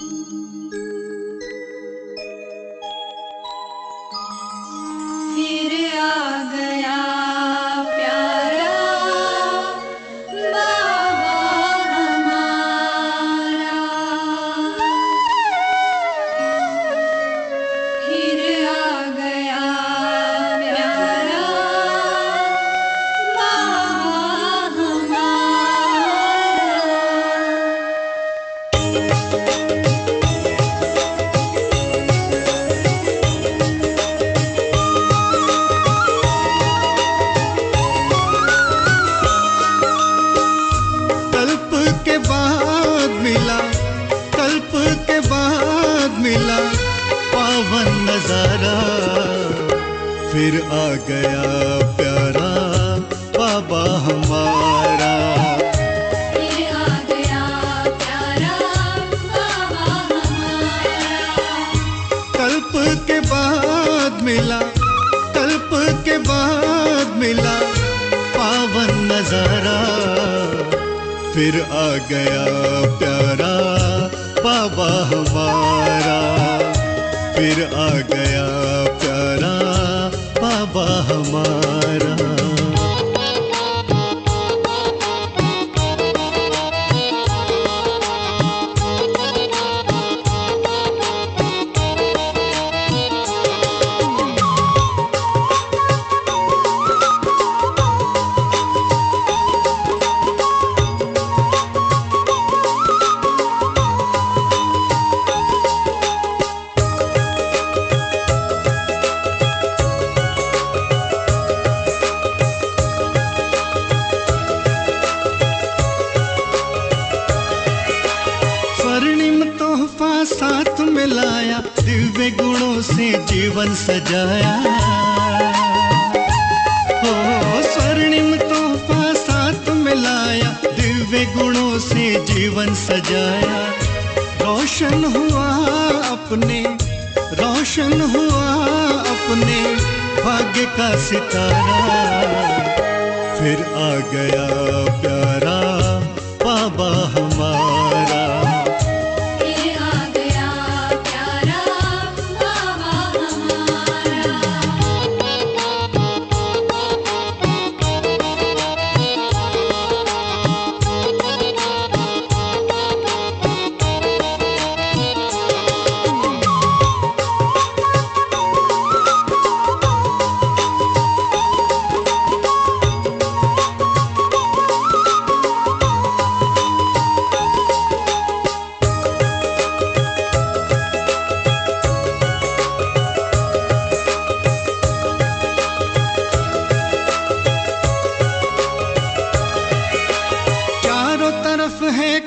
फिर आ गया प्यारा बाबा हमारा, फिर आ गया प्यारा बाबा मिला पावन नजारा, फिर आ गया प्यारा बाबा हमारा। फिर आ गया प्यारा बाबा हमारा, कल्प के बाद मिला, कल्प के बाद मिला पावन नजारा, फिर आ गया प्यारा बाबा हमारा, फिर आ गया प्यारा बाबा हमारा। साथ मिलाया, दिव्य गुणों से जीवन सजाया, हो स्वर्णिम तोहफा साथ मिलाया, दिव्य गुणों से जीवन सजाया। रोशन हुआ अपने, रोशन हुआ अपने भाग्य का सितारा, फिर आ गया प्यारा बाबा हमारा।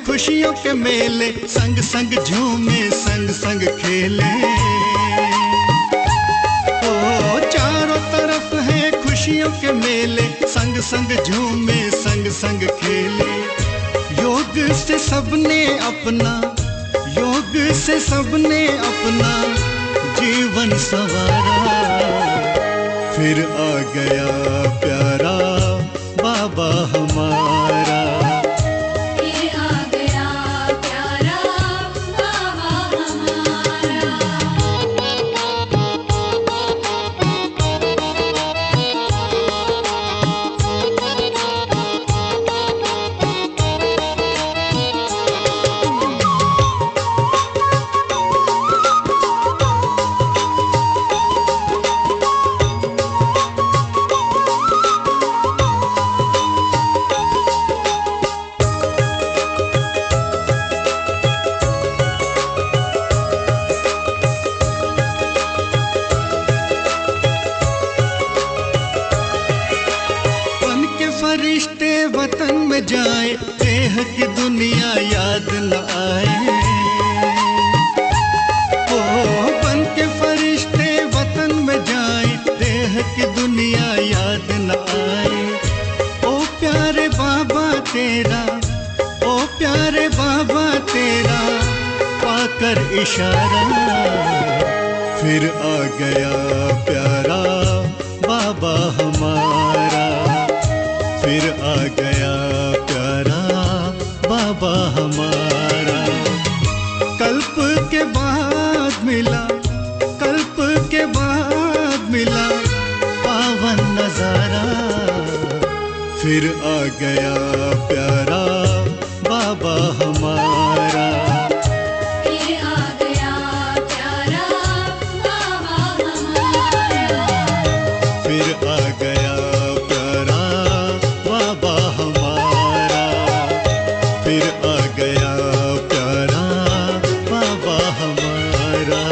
खुशियों के मेले, संग संग झूमे, संग संग खेले, ओ चारों तरफ है खुशियों के मेले, संग संग झूमे, संग संग खेले। योग से सबने अपना, योग से सबने अपना जीवन संवारा, फिर आ गया प्यारा बाबा हमारा। फरिश्ते वतन में जाए, देह की दुनिया याद न आए, ओ बन के फरिश्ते वतन में जाए, देह की दुनिया याद न आए। ओ प्यारे बाबा तेरा, ओ प्यारे बाबा तेरा पाकर इशारा, फिर आ गया प्यारा बाबा हमारा, फिर आ गया प्यारा बाबा हमारा। कल्प के बाद मिला, कल्प के बाद मिला पावन नजारा। फिर आ गया प्यारा बाबा हमारा। फिर आ गया प्यारा बाबा हमारा। फिर आ गया प्यारा बाबा हमारा। फिर आ गया प्यारा बाबा हमारा।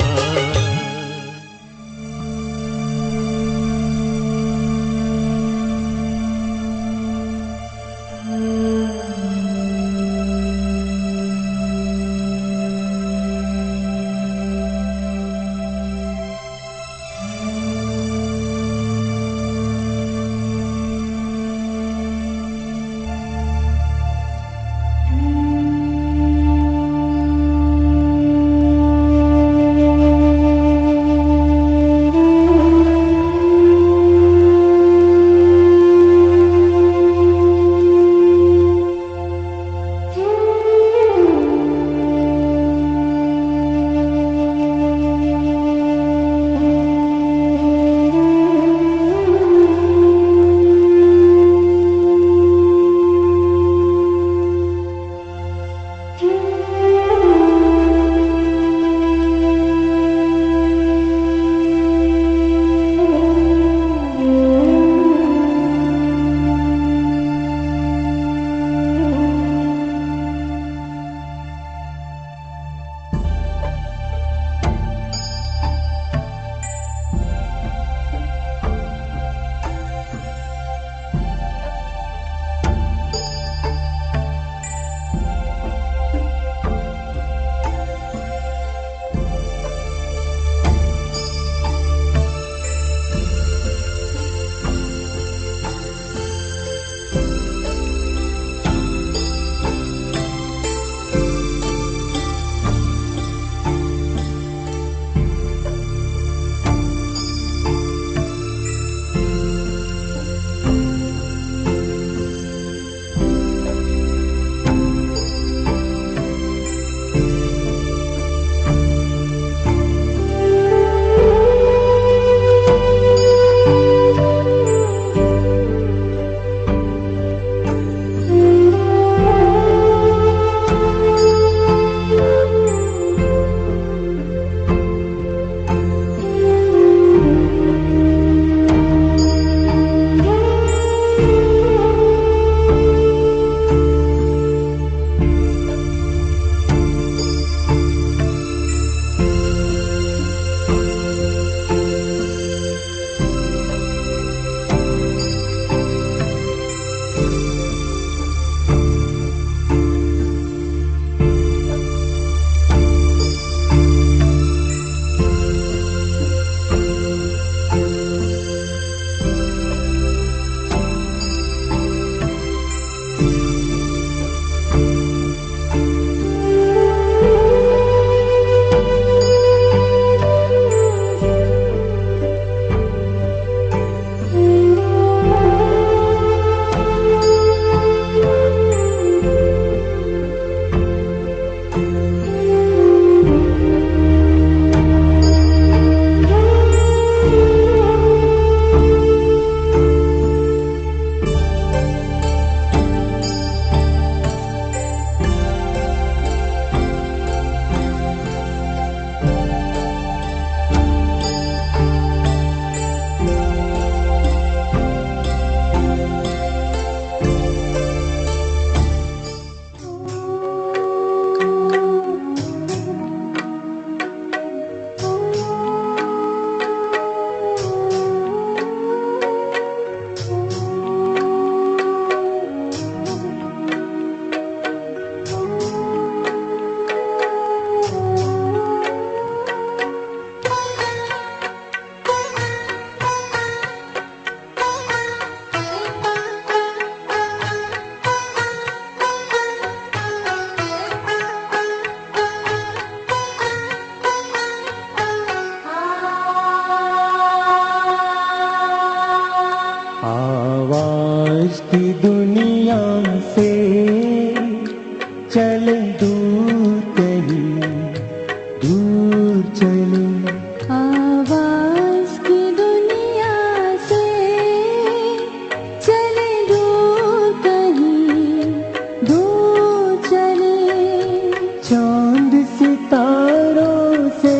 चांद सितारों से,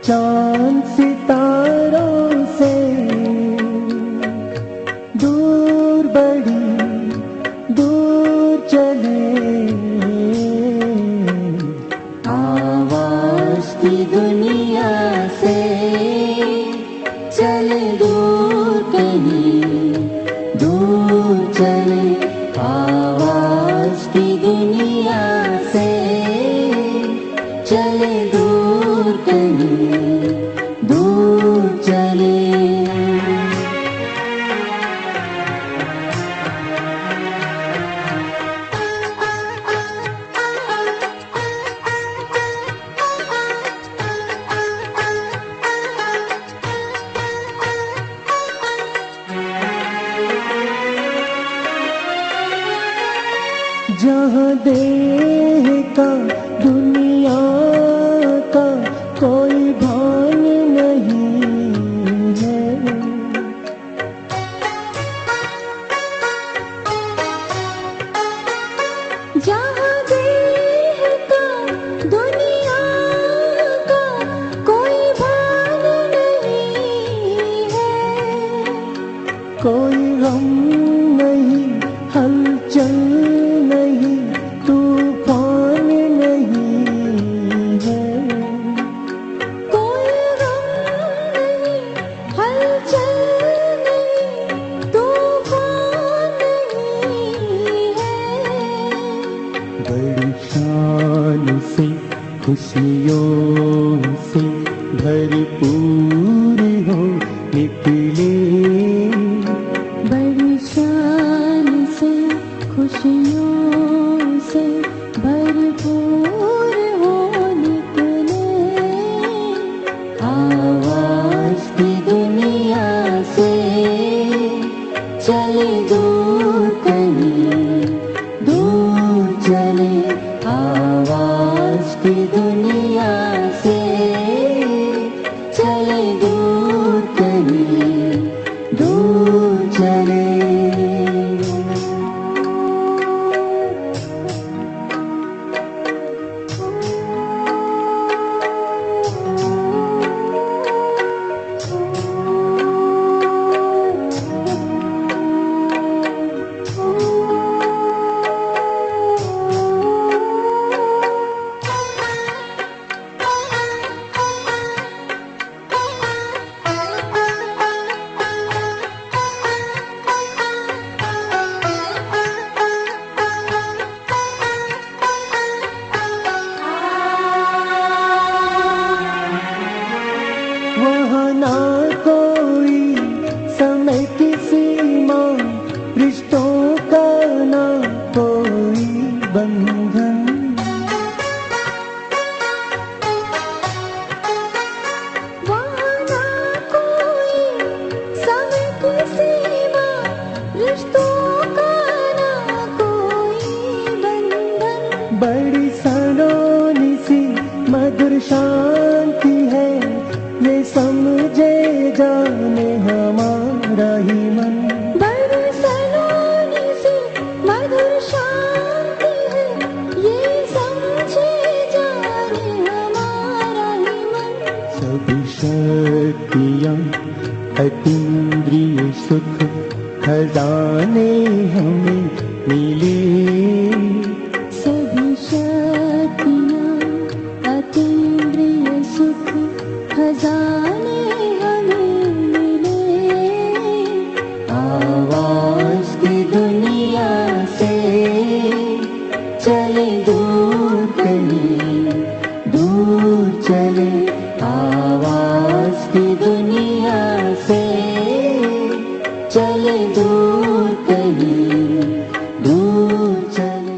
चांद सितारों से दूर, बड़ी दूर चले, आवाज की दुनिया से चले दूर, कहीं दूर चले, आवाज की दुनिया से चले दूर, कहीं दूर चले। जहाँ देह का दुनिया का कोई भान नहीं है, जहाँ देह का दुनिया का कोई भान नहीं है, कोई गम नहीं, हलचल नहीं, तूफान नहीं है, कोई गम नहीं, हलचल नहीं, तूफान नहीं है। बड़ी शान से खुशियों से भरपूर हो निकले, बड़ी शान से खुशियों से भरपूर हो निकले, आवाज की दुनिया से चले दूर, कहीं दूर चले, आवाज की दुनिया से चले दूर, कहीं दूर चले। वहाँ ना कोई समय की सीमा, रिश्तों का ना कोई बंधन, वहाँ ना कोई समय की सीमा, रिश्तों का ना कोई बंधन, बड़ी सलोनी सी मधुर शांति है, ये समझे जाने हमारा ही मन, बड़ी सलोनी सी मधुर शांति है, ये समझे जाने हमारा ही मन। सभी शक्तियाँ अतीन्द्रिय सुख खजाने हमें मिले, सभी शक्तियाँ अतीन्द्रिय सुख खजाने हमें मिले, आवाज की दुनिया से चले दूर, कहीं दूर चले, आवाज की दुनिया से चले दूर, कहीं दूर चले।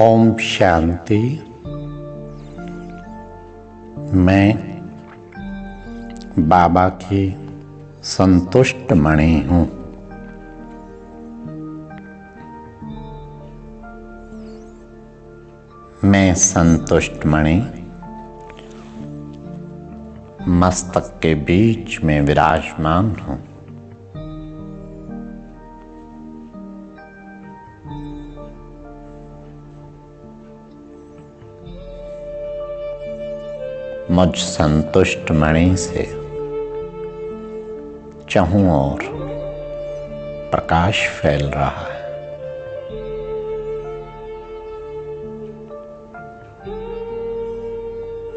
ओम शांति। मैं बाबा की संतुष्ट मणि हूँ। मैं संतुष्ट मणि मस्तक के बीच में विराजमान हूँ। मुझ संतुष्ट मणि से चारों ओर प्रकाश फैल रहा है।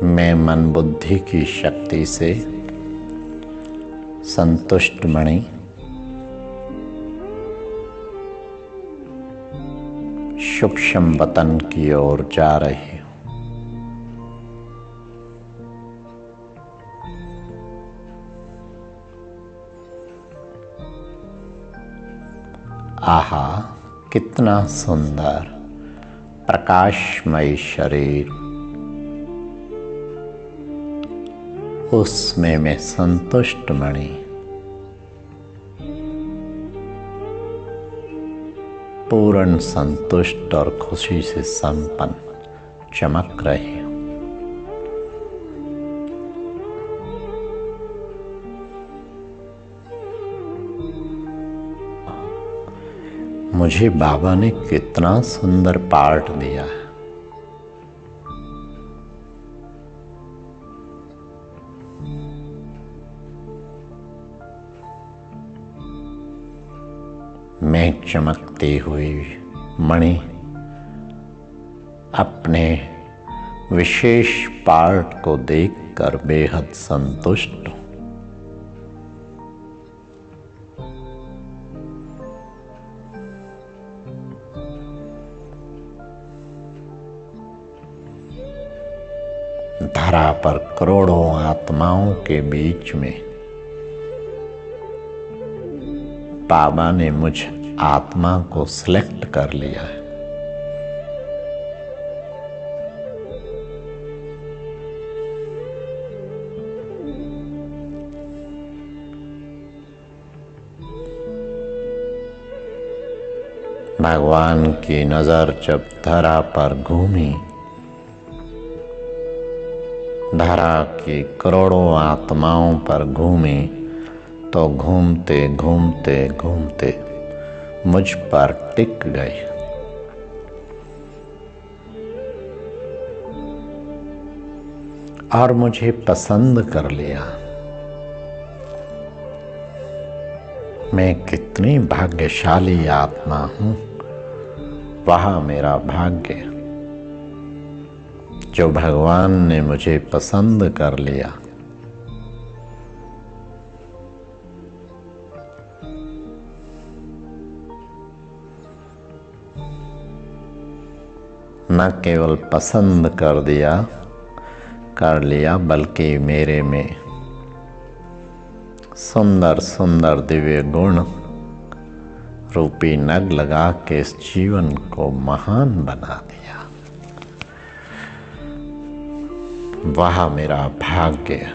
मैं मन बुद्धि की शक्ति से संतुष्ट मणि सूक्ष्म वतन की ओर जा रही हूँ। आहा, कितना सुंदर प्रकाशमय शरीर। उसमें मैं संतुष्ट मणि पूर्ण संतुष्ट और खुशी से संपन्न चमक रही हूँ। मुझे बाबा ने कितना सुंदर पाठ दिया है। मैं चमकती हुई मणि अपने विशेष पाठ को देखकर बेहद संतुष्ट हूँ। धरा पर करोड़ों आत्माओं के बीच में बाबा ने मुझ आत्मा को सिलेक्ट कर लिया है। भगवान की नजर जब धरा पर घूमी, धरा की करोड़ों आत्माओं पर घूमी, तो घूमते घूमते घूमते मुझ पर टिक गई। और मुझे पसंद कर लिया। मैं कितनी भाग्यशाली आत्मा हूँ। वह मेरा भाग्य जो भगवान ने मुझे पसंद कर लिया। न केवल पसंद कर लिया बल्कि मेरे में सुंदर सुंदर दिव्य गुण रूपी नग लगा के इस जीवन को महान बना दिया। वह मेरा भाग्य।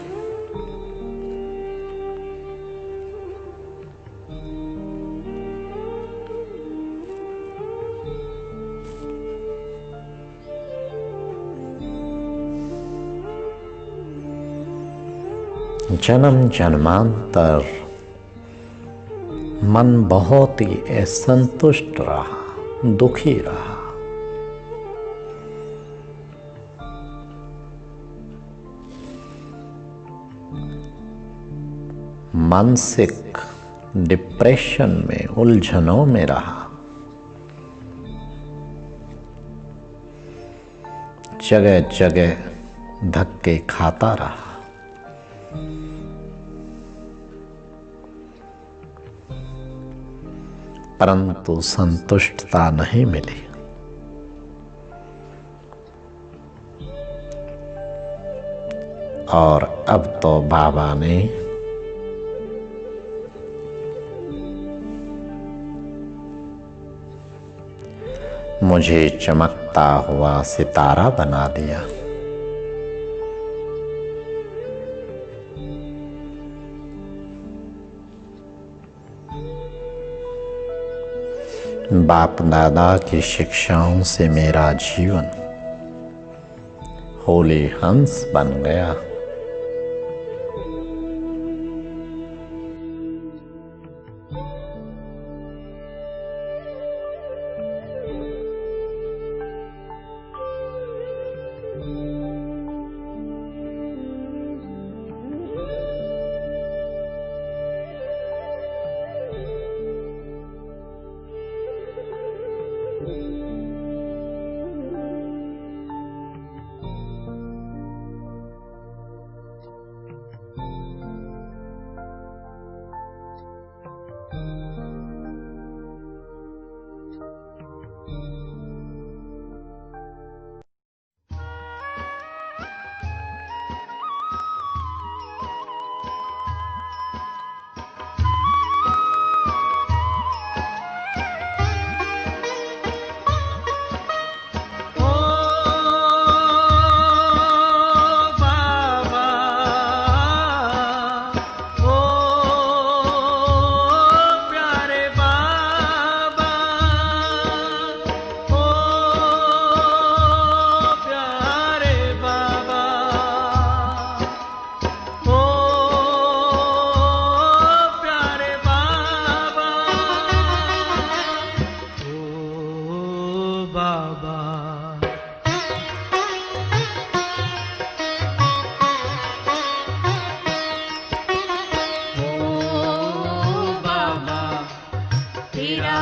जन्म जन्मांतर मन बहुत ही असंतुष्ट रहा, दुखी रहा। मानसिक डिप्रेशन में, उलझनों में रहा। जगह जगह धक्के खाता रहा। परंतु संतुष्टता नहीं मिली। और अब तो बाबा ने मुझे चमकता हुआ सितारा बना दिया। बाप दादा की शिक्षाओं से मेरा जीवन होली हंस बन गया।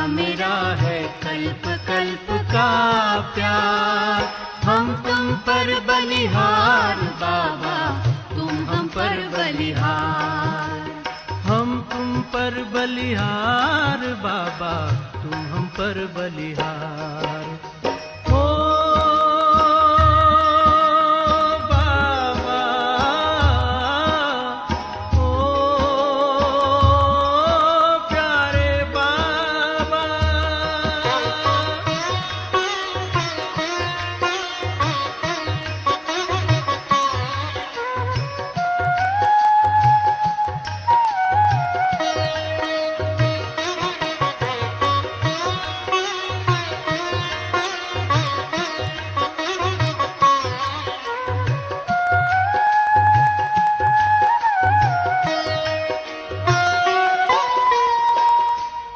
मेरा है कल्प कल्प का प्यार, हम तुम पर बलिहार बाबा, तुम हम पर बलिहार। हम तुम पर बलिहार बाबा, तुम हम पर बलिहार। ओ बाबा, ओ प्यारे बाबा।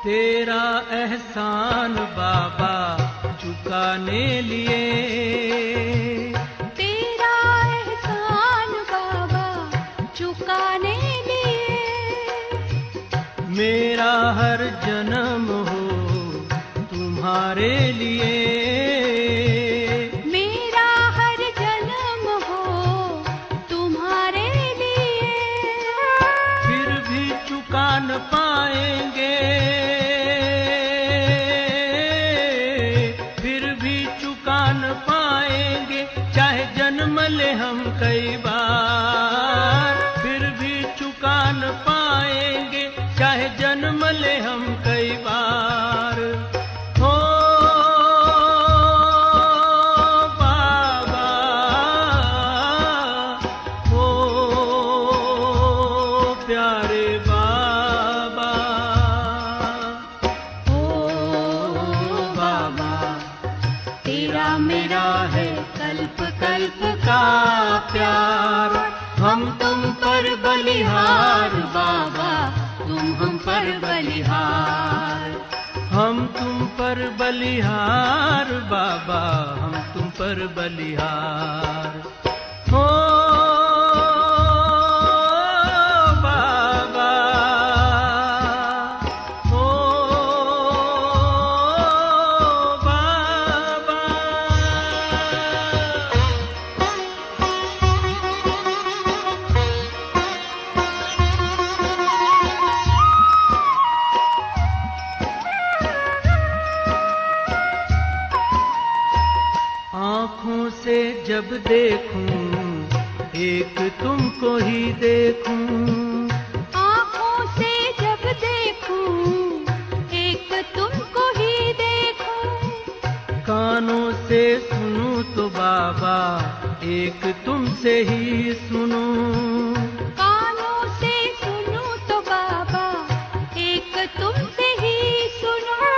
तेरा एहसान बाबा चुकाने लिए, तेरा एहसान बाबा चुकाने लिए, मेरा हर जन्म हो तुम्हारे लिए, मेरा हर जन्म हो तुम्हारे लिए। फिर भी चुका न पाएंगे, चाहे जन्म ले हम कई बार, फिर भी चुका न पाएंगे, चाहे जन्म ले हम कई बार। हो बाबा, हो प्यारे बाबा, हो बाबा। तेरा मेरा है कल्प कल्प का प्यार, हम तुम पर बलिहार बाबा, तुम हम पर बलिहार। हम तुम पर बलिहार बाबा, हम तुम पर बलिहार। हो बाबा, हो बाबा। आँखों से जब देखूं एक तुमको ही देखूं, आँखों से जब देखूं एक तुमको ही देखूं, से सुनूं तो बाबा एक तुमसे ही सुनूं। कानों से सुनूं तो बाबा एक तुमसे ही सुनूं।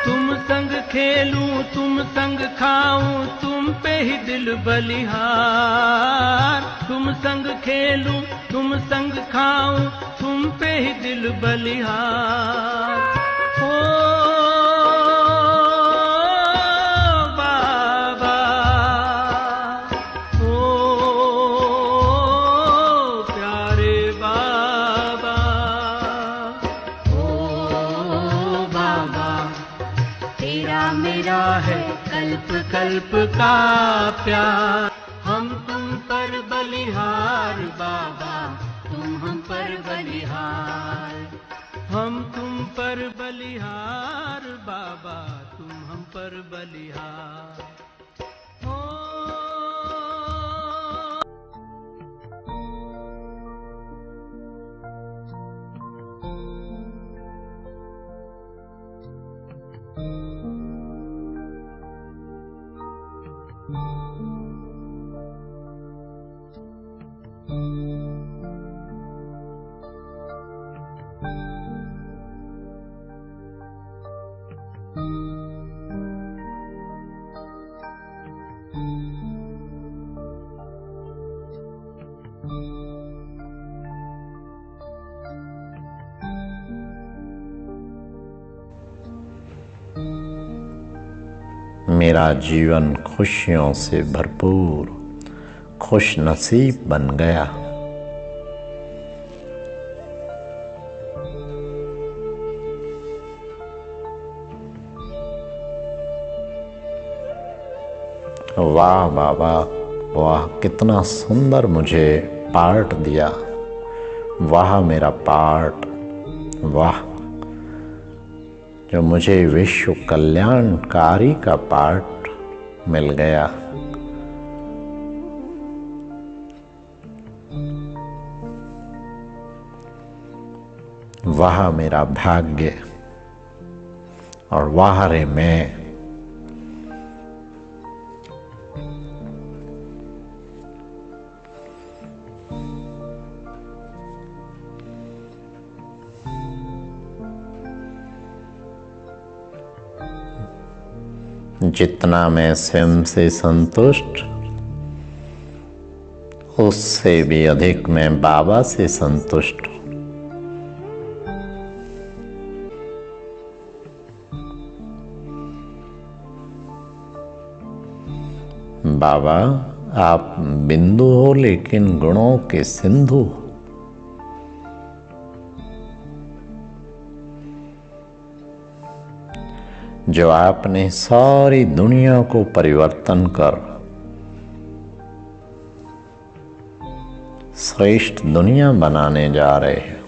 तुम संग खेलूं तुम संग खाऊं तुम पे ही दिल बलिहार। तुम संग खेलूं तुम संग खाऊं तुम पे ही दिल बलिहार। ओ बाबा, ओ प्यारे बाबा, ओ बाबा, तेरा मेरा है कल्प कल्प का प्यार। हम तुम पर बलिहार बाबा, तुम हम पर बलिहार। हम तुम पर बलिहार बाबा, तुम हम पर बलिहार। ओ मेरा जीवन खुशियों से भरपूर खुश नसीब बन गया। वाह बाबा, वाह कितना सुंदर मुझे पार्ट दिया। वाह मेरा पार्ट, वाह जो मुझे विश्व कल्याणकारी का पार्ट मिल गया। वाह मेरा भाग्य और वाह रे मैं। जितना मैं स्वयं से संतुष्ट, उससे भी अधिक मैं बाबा से संतुष्ट हूँ। बाबा, आप बिंदु हो लेकिन गुणों के सिंधु हो। जो आपने सारी दुनिया को परिवर्तन कर श्रेष्ठ दुनिया बनाने जा रहे हैं।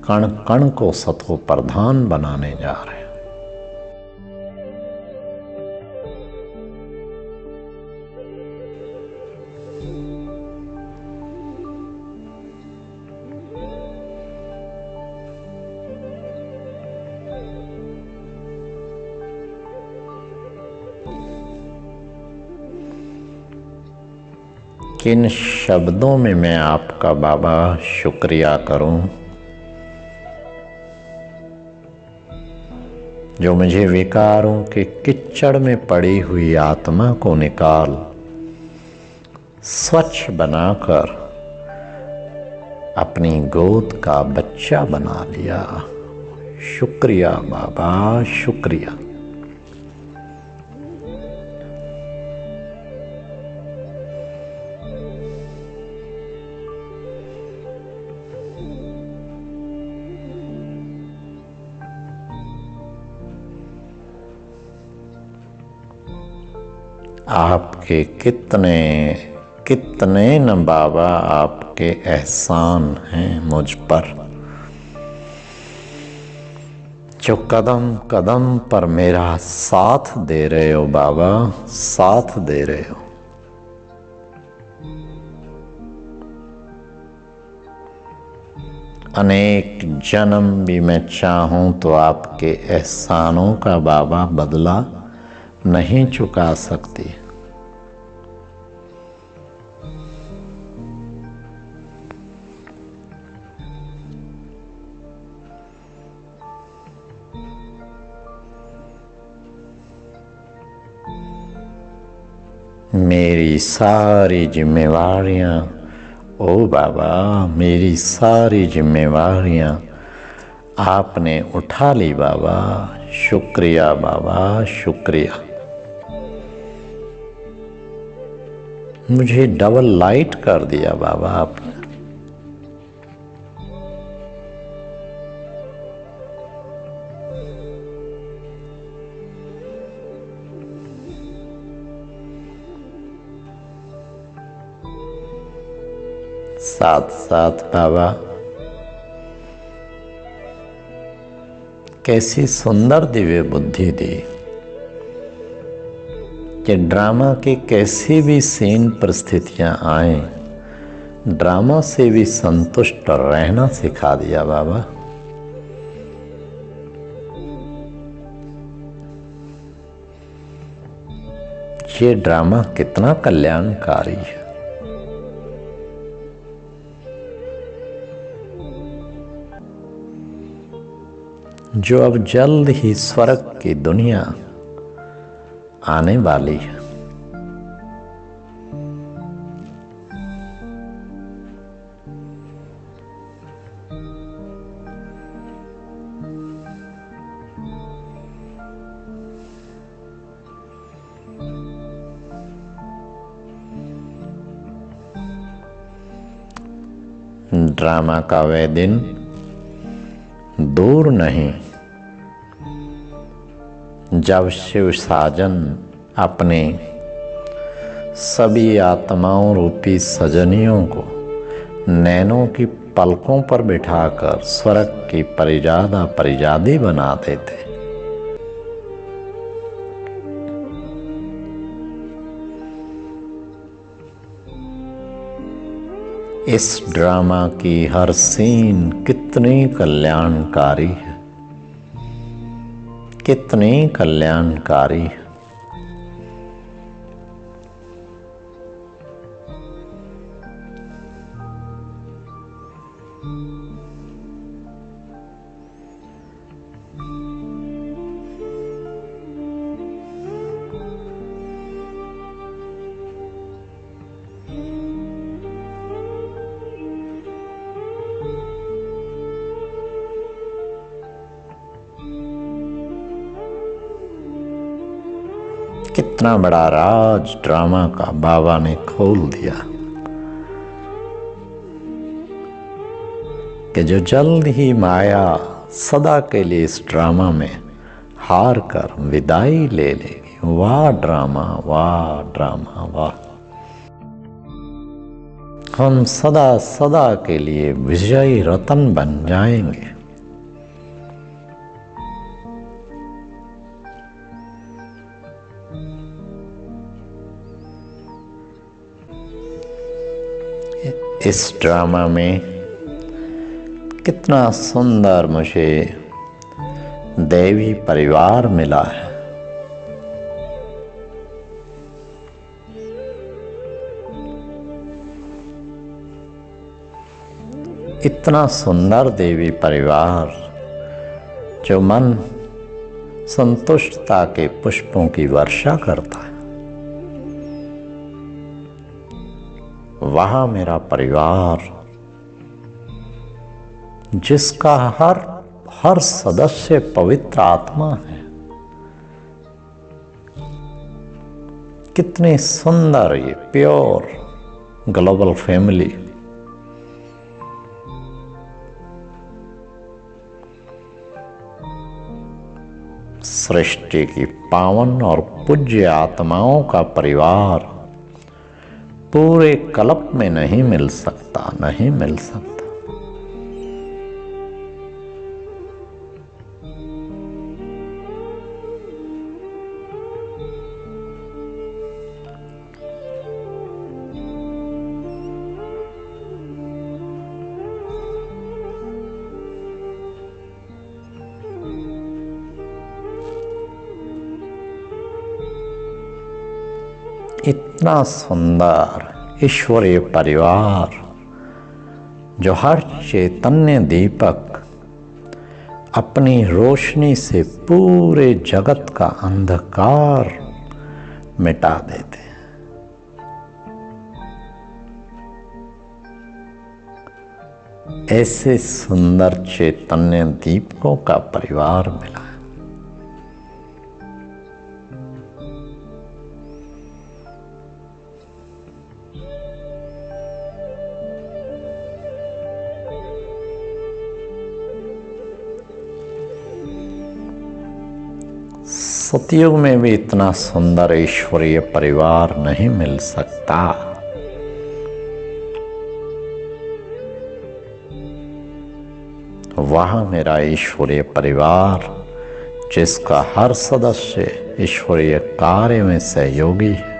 कण कण को सतो प्रधान बनाने जा रहे हैं। किन शब्दों में मैं आपका बाबा शुक्रिया करूं, जो मुझे विकारों के किच्चड़ में पड़ी हुई आत्मा को निकाल स्वच्छ बनाकर अपनी गोद का बच्चा बना लिया। शुक्रिया बाबा, शुक्रिया। आपके कितने कितने न बाबा आपके एहसान हैं मुझ पर, जो कदम कदम पर मेरा साथ दे रहे हो बाबा, साथ दे रहे हो। अनेक जन्म भी मैं चाहूं तो आपके एहसानों का बाबा बदला नहीं चुका सकती। मेरी सारी जिम्मेवारियां, ओ बाबा मेरी सारी जिम्मेवारियां आपने उठा ली बाबा। शुक्रिया बाबा, शुक्रिया। मुझे डबल लाइट कर दिया बाबा आपने। साथ साथ बाबा कैसी सुंदर दिव्य बुद्धि दी कि ड्रामा की कैसी भी सीन परिस्थितियां आए, ड्रामा से भी संतुष्ट रहना सिखा दिया बाबा। ये ड्रामा कितना कल्याणकारी है। जो अब जल्द ही स्वर्ग की दुनिया आने वाली है। ड्रामा का वह दिन दूर नहीं जब शिव साजन अपने सभी आत्माओं रूपी सजनियों को नैनों की पलकों पर बिठाकर स्वर्ग की परिजादा परिजादी बना देते। इस ड्रामा की हर सीन कितनी कल्याणकारी है, कितनी कल्याणकारी है। कितना बड़ा राज ड्रामा का बाबा ने खोल दिया कि जो जल्द ही माया सदा के लिए इस ड्रामा में हार कर विदाई ले लेगी। वाह ड्रामा, वाह ड्रामा, वाह। हम सदा सदा के लिए विजयी रतन बन जाएंगे। इस ड्रामा में कितना सुंदर मुझे दैवी परिवार मिला है। इतना सुंदर देवी परिवार जो मन संतुष्टता के पुष्पों की वर्षा करता है। वहाँ मेरा परिवार जिसका हर सदस्य पवित्र आत्मा है। कितनी सुंदर ये प्योर ग्लोबल फैमिली। सृष्टि की पावन और पूज्य आत्माओं का परिवार पूरे कल्प में नहीं मिल सकता, नहीं मिल सकता। इतना सुंदर ईश्वरीय परिवार जो हर चैतन्य दीपक अपनी रोशनी से पूरे जगत का अंधकार मिटा देते हैं। ऐसे सुंदर चैतन्य दीपकों का परिवार मिला है। सतयुग में भी इतना सुंदर ईश्वरीय परिवार नहीं मिल सकता। वह मेरा ईश्वरीय परिवार जिसका हर सदस्य ईश्वरीय कार्य में सहयोगी है।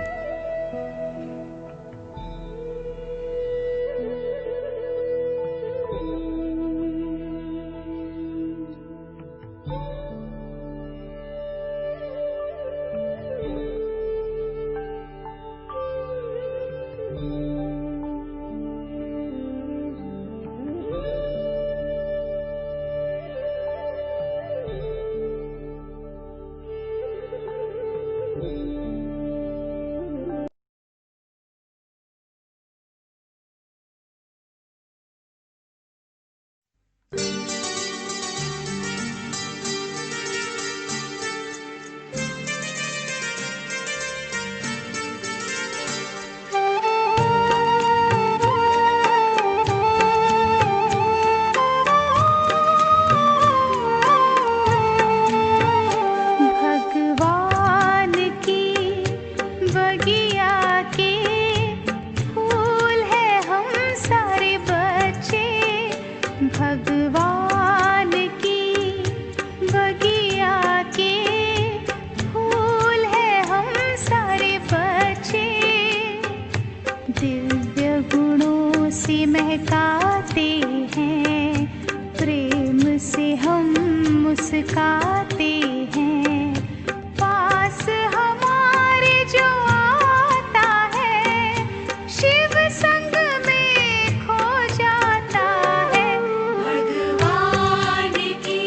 भगवान की बगिया के फूल है हम सारे बच्चे, दिव्य गुणों से महकाते हैं, प्रेम से हम मुस्काते हैं। पास हमारे जो आता है शिव संग में खो जाता है। भगवान की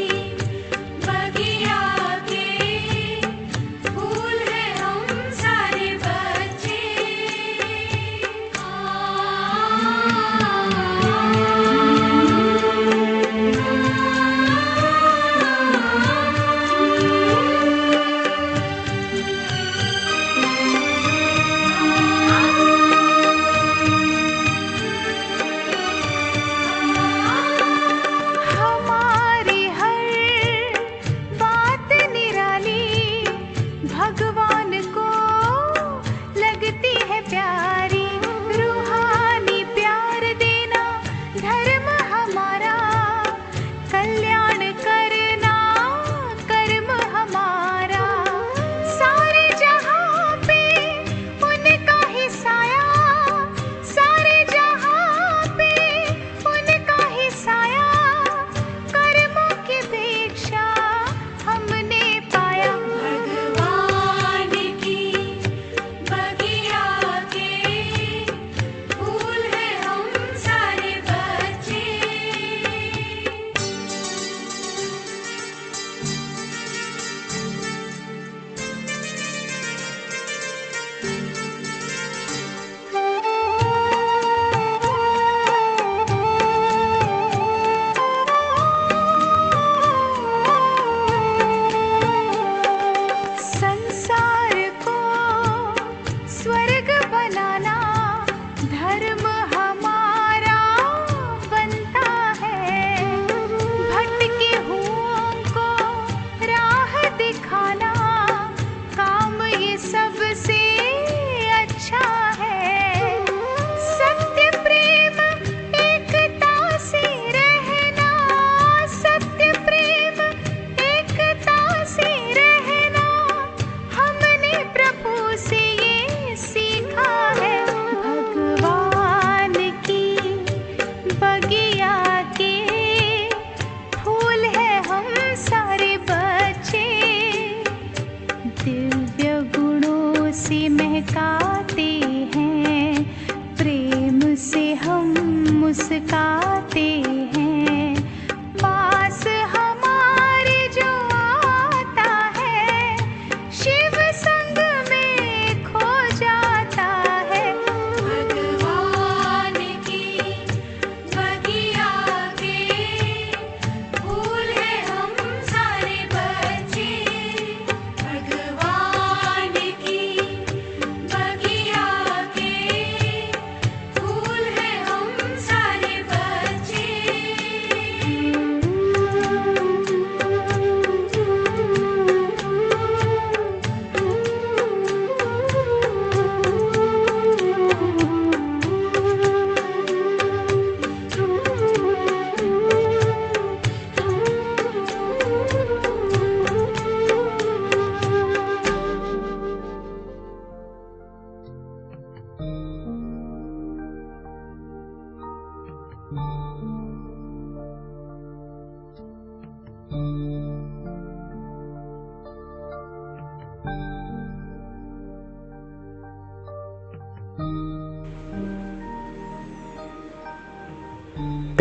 बगिया के फूल है हम सारे बच्चे।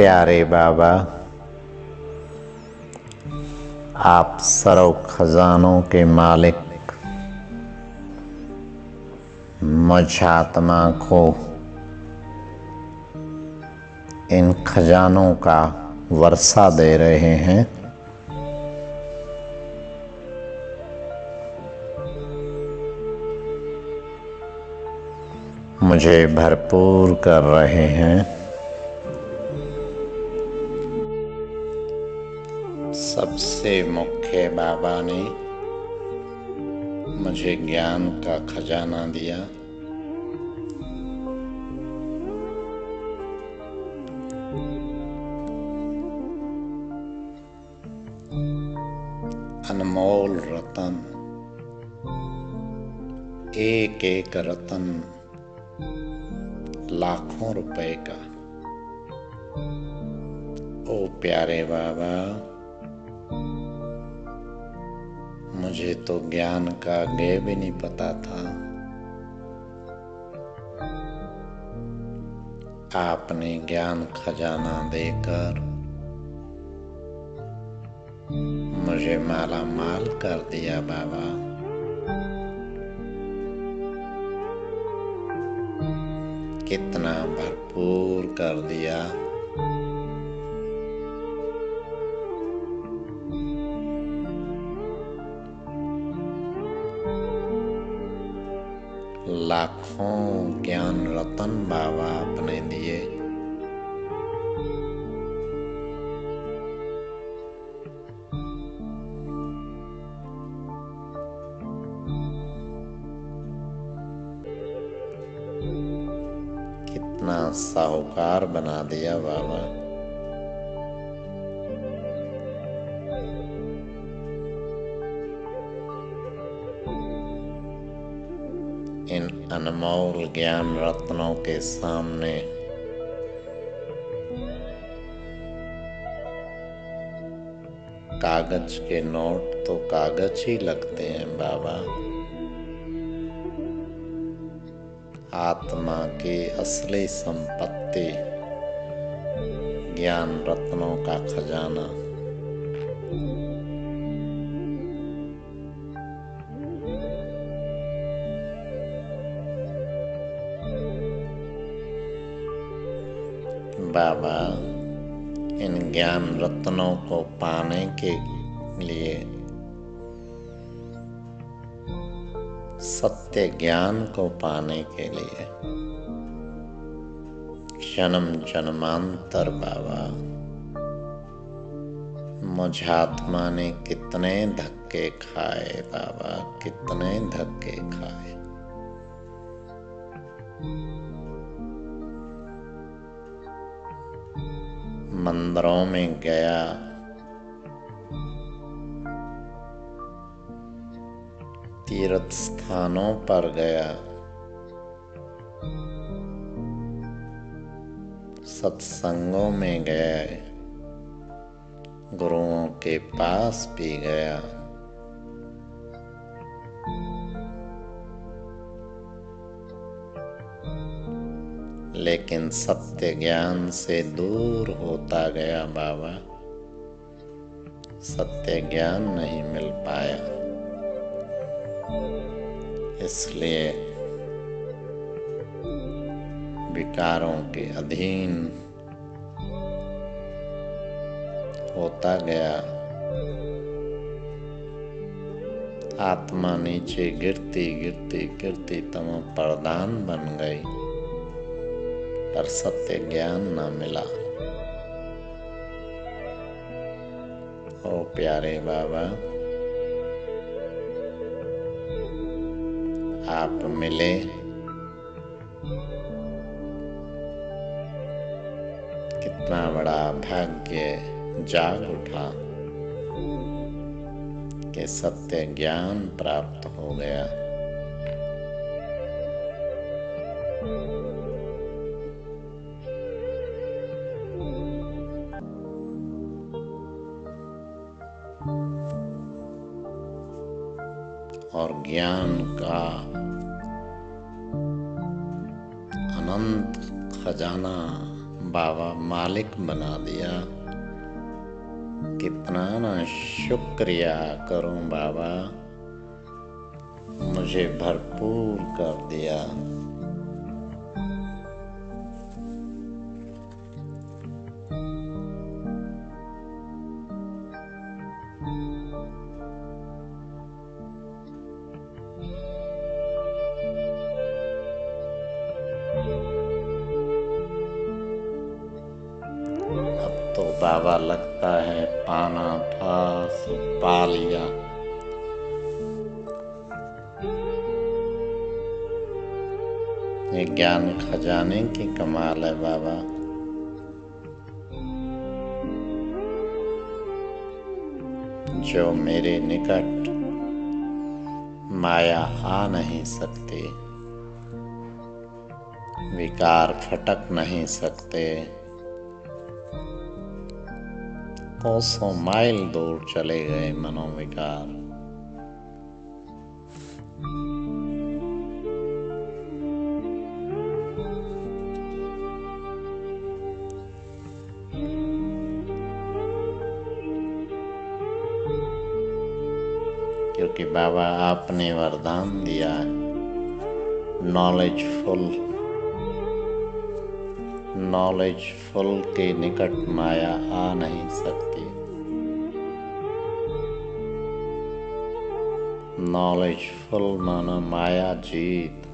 प्यारे बाबा, आप सर्व खजानों के मालिक, मुझ आत्मा को इन खजानों का वर्षा दे रहे हैं। मुझे भरपूर कर रहे हैं। सबसे मुख्य बाबा ने मुझे ज्ञान का खजाना दिया। अनमोल रतन, एक एक रतन लाखों रुपए का। ओ प्यारे बाबा, मुझे तो ज्ञान का गे भी नहीं पता था। आपने ज्ञान खजाना देकर मुझे माला माल कर दिया बाबा। कितना भरपूर कर दिया। लाखों ज्ञान रतन बाबा आपने दिए। कितना साहूकार बना दिया बाबा। इन अनमोल ज्ञान रत्नों के सामने कागज के नोट तो कागज ही लगते हैं बाबा। आत्मा की असली संपत्ति ज्ञान रत्नों का खजाना। बाबा, इन ज्ञान रत्नों को पाने के लिए, सत्य ज्ञान को पाने के लिए जन्म जन्मांतर बाबा मुझ आत्मा ने कितने धक्के खाए बाबा, कितने धक्के खाए। मंदिरों में गया, तीर्थ स्थानों पर गया, सत्संगों में गए, गुरुओं के पास भी गया, लेकिन सत्य ज्ञान से दूर होता गया बाबा। सत्य ज्ञान नहीं मिल पाया, इसलिए विकारों के अधीन होता गया। आत्मा नीचे गिरती गिरती गिरती तमो प्रधान बन गई, पर सत्य ज्ञान न मिला। ओ प्यारे बाबा, आप मिले, कितना बड़ा भाग्य जाग उठा कि सत्य ज्ञान प्राप्त हो गया। और ज्ञान का अनंत खजाना बाबा मालिक बना दिया। कितना ना शुक्रिया करूं बाबा, मुझे भरपूर कर दिया। अब तो बाबा लगता है पाना था सो पा लिया। ये ज्ञान खजाने की कमाल है बाबा। जो मेरे निकट माया आ नहीं सकती, विकार खटक नहीं सकते, कोसों माइल दूर चले गए मनोविकार। क्योंकि बाबा आपने वरदान दिया है, नॉलेजफुल के निकट माया आ नहीं सकती। नॉलेजफुल माना माया जीत।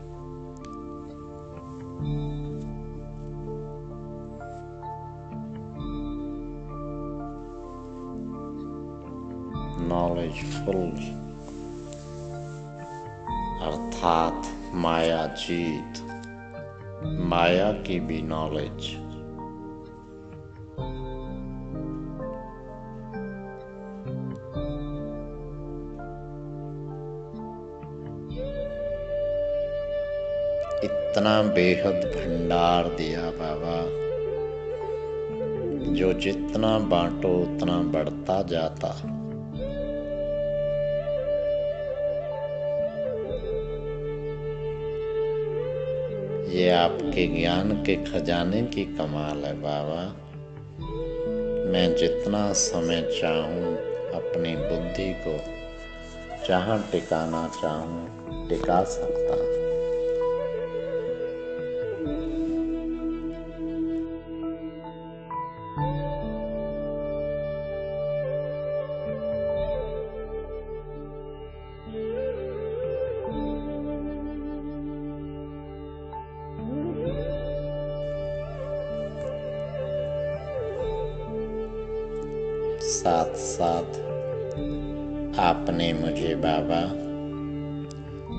नॉलेजफुल अर्थात माया जीत, माया की भी नॉलेज। इतना बेहद भंडार दिया बाबा, जो जितना बांटो उतना बढ़ता जाता। ये आपके ज्ञान के खजाने की कमाल है बाबा। मैं जितना समय चाहूं अपनी बुद्धि को जहां टिकाना चाहूं टिका सकता। साथ साथ आपने मुझे बाबा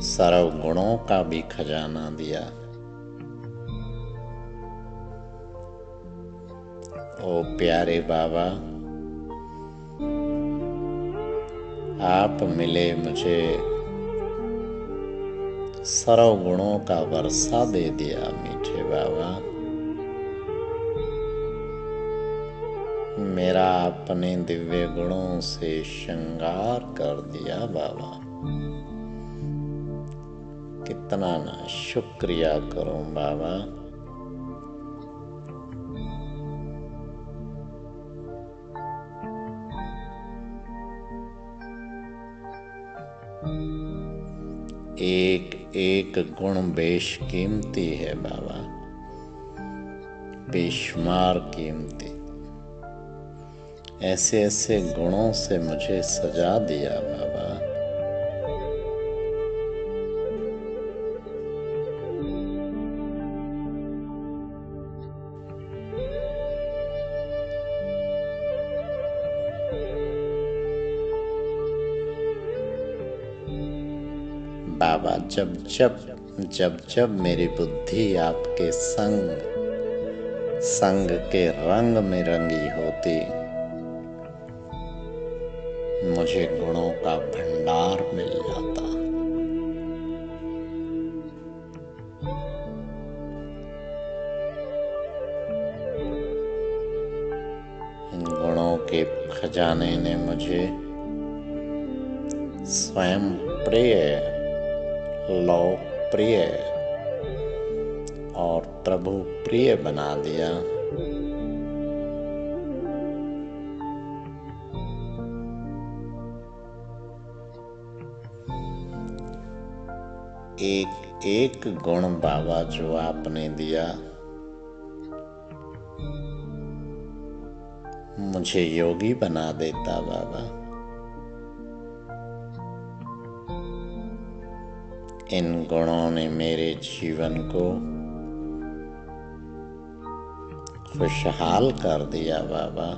सर्व गुणों का भी खजाना दिया। ओ प्यारे बाबा, आप मिले मुझे सर्व गुणों का वर्षा दे दिया मीठे बाबा। मेरा अपने दिव्य गुणों से श्रृंगार कर दिया बाबा। कितना ना शुक्रिया करूं बाबा। एक एक गुण बेशकीमती है बाबा, बेशुमार कीमती। ऐसे ऐसे गुणों से मुझे सजा दिया बाबा। बाबा जब जब मेरी बुद्धि आपके संग के रंग में रंगी होती, मुझे गुणों का भंडार मिल जाता। इन गुणों के खजाने ने मुझे स्वयं प्रिय, लोकप्रिय और प्रभु प्रिय बना दिया। एक एक गुण बाबा जो आपने दिया, मुझे योगी बना देता बाबा। इन गुणों ने मेरे जीवन को खुशहाल कर दिया बाबा।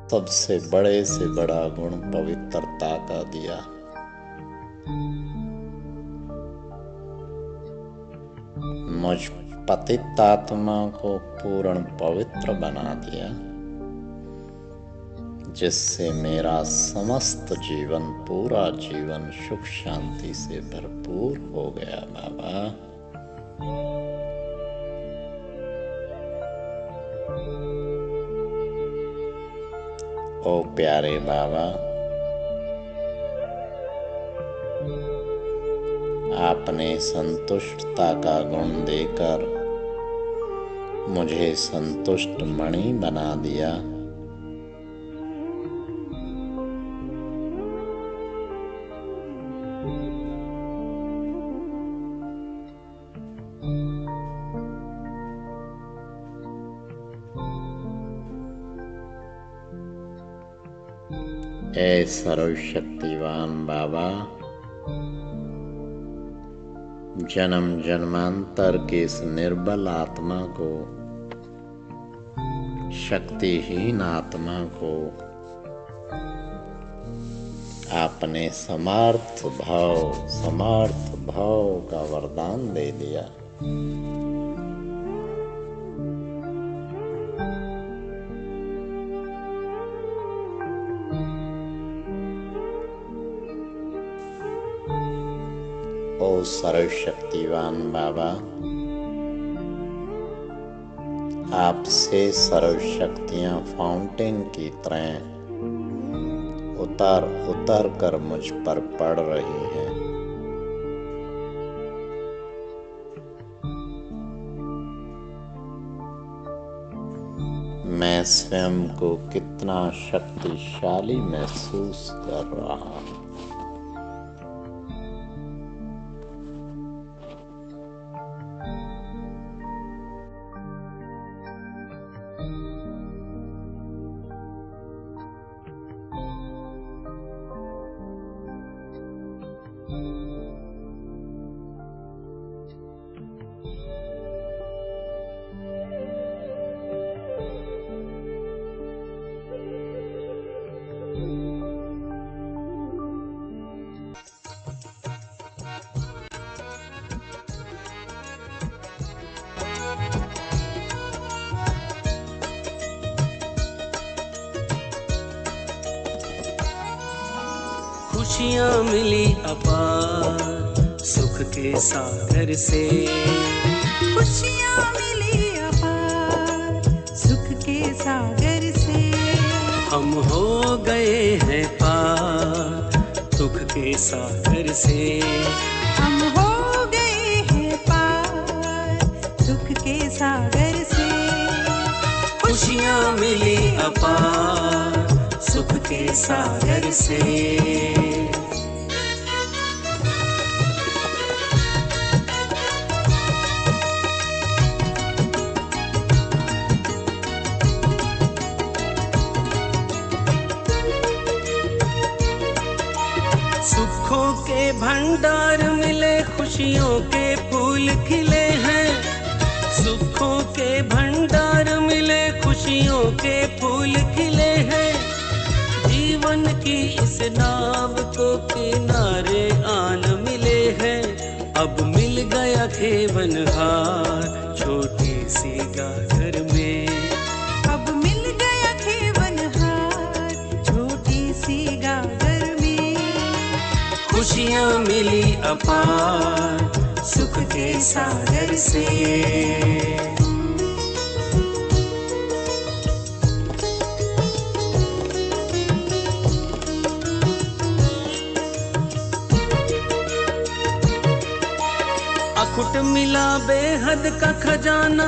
सबसे बड़े से बड़ा गुण पवित्रता का दिया। मुझ पतित आत्मा को पूर्ण पवित्र बना दिया, जिससे मेरा समस्त जीवन, पूरा जीवन सुख शांति से भरपूर हो गया बाबा। ओ प्यारे बाबा, आपने संतुष्टता का गुण देकर मुझे संतुष्ट मणि बना दिया। ऐ सर्वशक्तिवान बाबा, जन्म जन्मांतर के इस निर्बल आत्मा को, शक्तिहीन आत्मा को आपने समर्थ भाव का वरदान दे दिया। ओ सर्वशक्तिवान बाबा, आपसे सर्वशक्तियां फाउंटेन की तरह उतर कर मुझ पर पड़ रही हैं। मैं स्वयं को कितना शक्तिशाली महसूस कर रहा हूं। खुशियाँ मिली अपार सुख के सागर से, खुशियाँ मिली अपार सुख के सागर से। हम हो गए हैं पार दुख के सागर से। हम हो गए हैं पार दुख के सागर से। खुशियाँ मिली अपार सुख के सागर से। सुखों के भंडार मिले, खुशियों के फूल खिले हैं। सुखों के भंडार मिले, खुशियों के फूल खिले हैं। जीवन की इस नाव को किनारे आन मिले हैं। अब मिल गया खेवनहार छोटी सी गागर में। अब मिल गया खेवनहार छोटी सी गागर में। खुशियाँ मिली अपार सुख के सागर से। अखुट मिला बेहद का खजाना,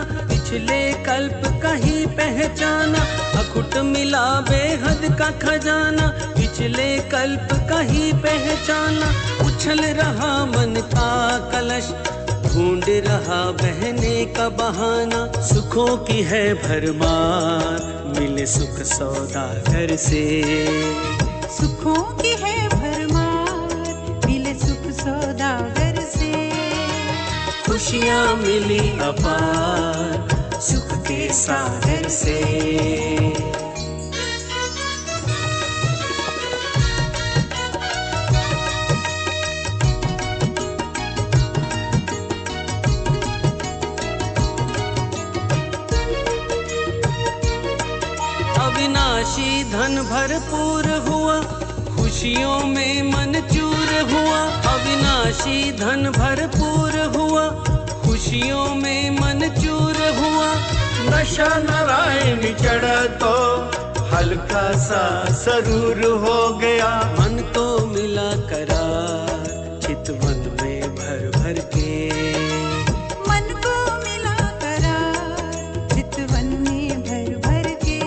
पिछले कल्प का ही पहचाना, अखुट मिला बेहद का खजाना। पिछले कल्प का ही पहचाना, उछल रहा मन का कलश, ढूंढ रहा बहने का बहाना। सुखों की है भरमार, मिले सुख सौदागर से। सुखों की है भरमार, मिले सुख सौदागर से। खुशियाँ मिली अपार, सुख के सागर से। अविनाशी धन भरपूर हुआ, खुशियों में मन चूर हुआ। अविनाशी धन भरपूर हुआ, खुशियों में मन चूर हुआ। नशा नारायण चढ़ा तो हल्का सा सरूर हो गया। मन को मिला करार, चितवन में भर भर के। मन को मिला करार, चितवन में भर भर के।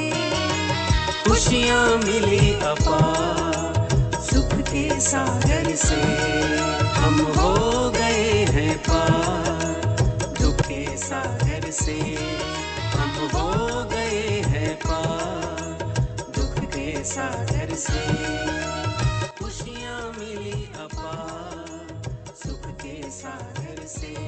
खुशियाँ मिली अपार, सुख के सागर से। हम हो गए हैं पार, दुख के सागर से। हम हो गए हैं पार, दुख के सागर से। खुशियाँ मिली अपार, सुख के सागर से।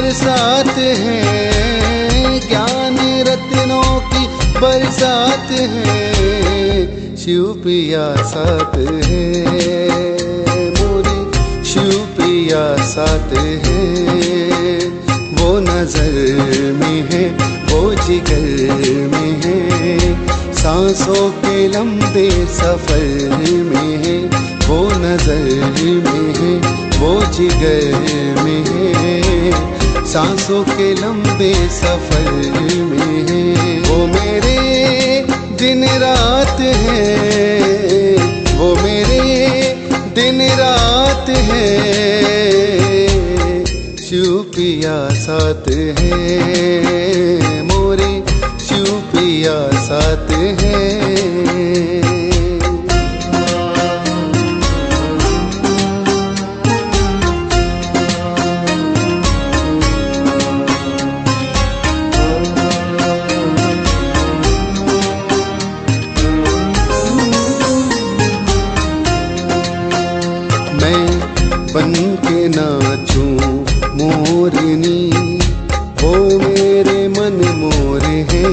बरसात है, ज्ञान रत्नों की बरसात है, शिव पिया साथ है, मोरे शिव पिया साथ है। वो नजर में है, वो जिगर में है, सांसों के लंबे सफर में है, वो नजर में है, वो जिगर में है, सांसों के लंबे सफर में है। वो मेरे दिन रात है, वो मेरे दिन रात है, शिव पिया साथ है, मोरे शिव पिया साथ है। बन के नाचूं मोरनी, वो मेरे मन मोर है,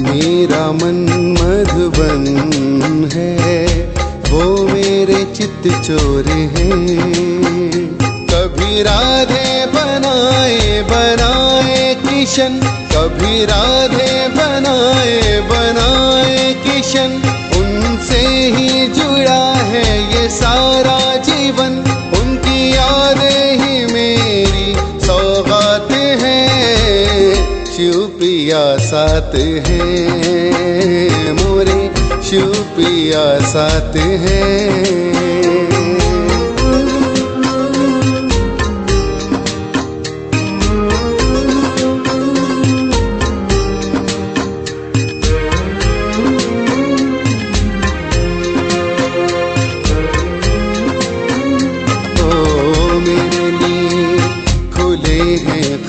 मेरा मन मधुबन है, वो मेरे चित्त चोर हैं। कभी राधे बनाए बनाए किशन, कभी राधे बनाए बनाए किशन, उनसे ही जुड़ा है ये सारा जीवन, उनकी यादें ही मेरी सौगात हैं, शिव पिया साथ है, मोरे शिव पिया साथ है।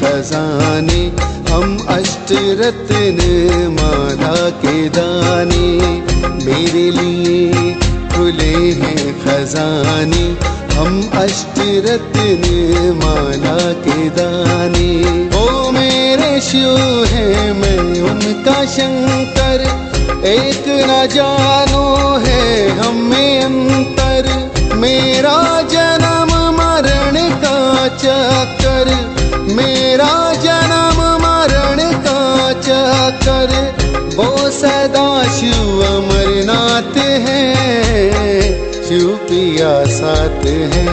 खजाने हम अष्टरत्न माला के दाने, मेरे लिए खुले हैं खजाने, हम अष्टरत्न माला के दाने। ओ मेरे शिव है, मैं उनका शंकर, एक न जानो है हमें अंतर, मेरा जन्म मरण का चक्कर, मेरा जन्म मरण का चक्कर, वो सदा शिव अमरनाथ है, शिव पिया साथ है,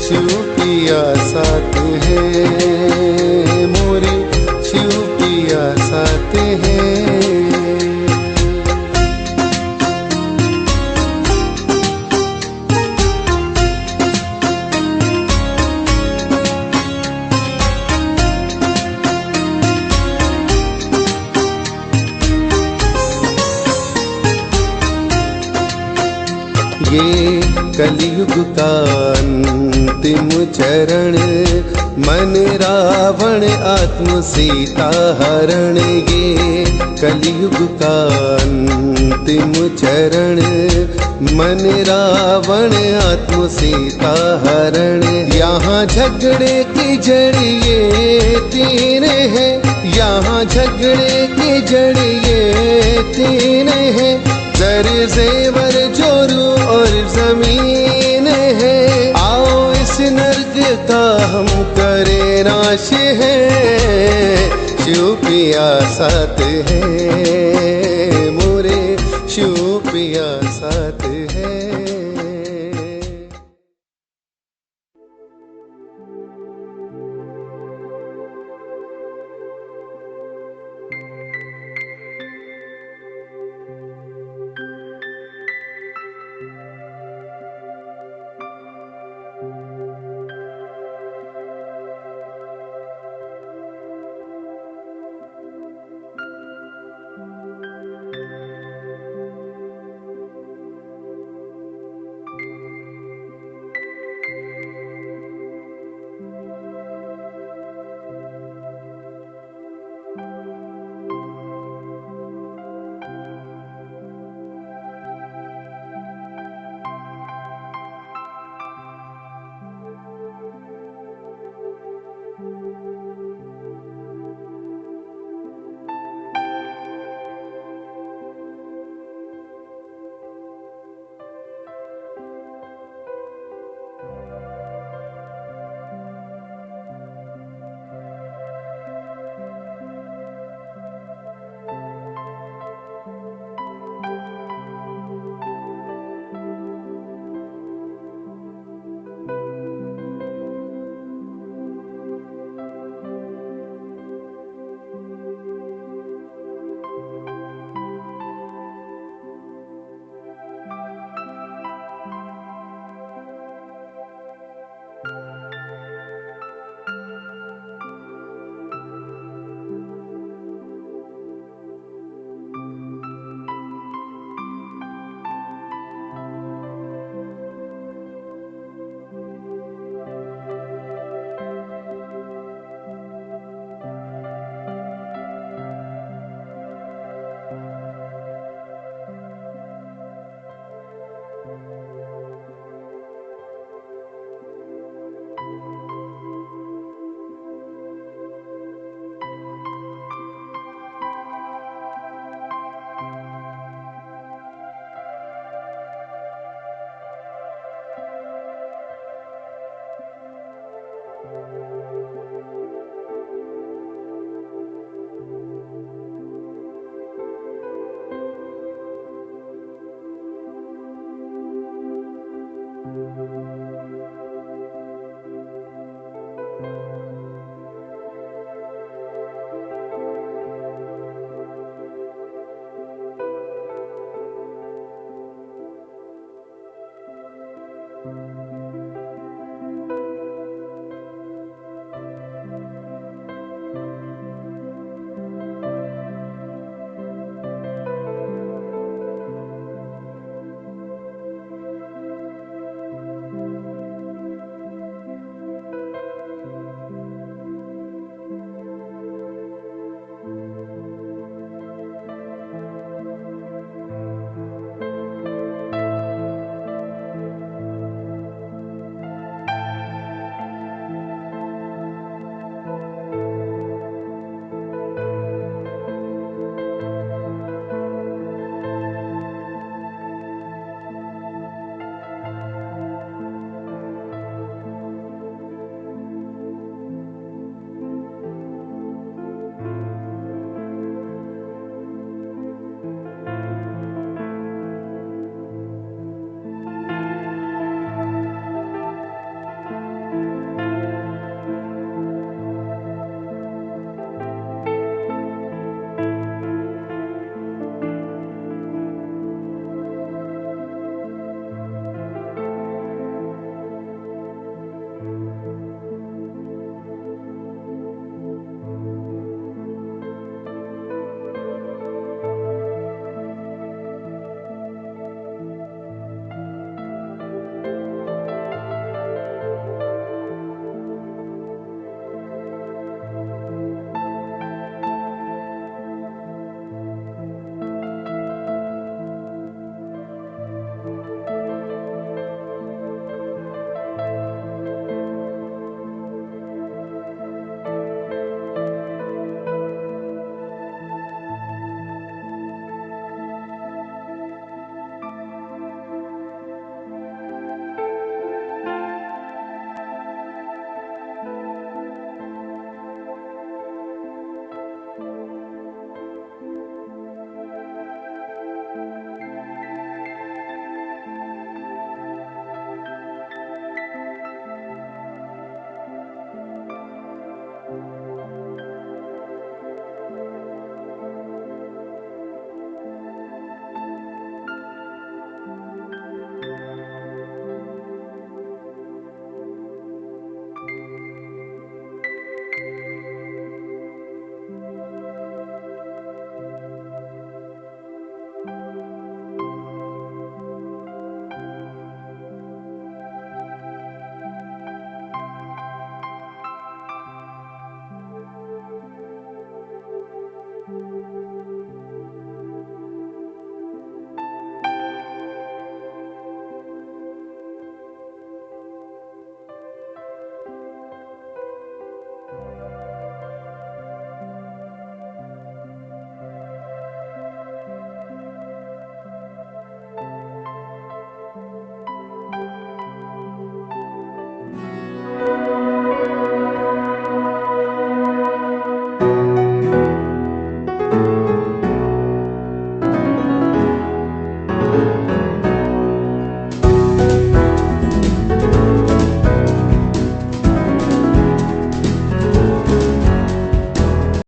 शिव पिया साथ है, मोरे शिव पिया साथ है। ये कलयुग का अंतिम चरण, मन रावण आत्म सीता हरण, ये कलयुग का अंतिम चरण, मन रावण आत्म सीता हरण। यहाँ झगड़े की जड़ ये तीन है, यहाँ झगड़े की जड़ ये तीन है, जर जेवर जोरू और जमीन है। आओ इस नर्क का हम करें नाश है, शिव पिया साथ है, मोरे शिव पिया।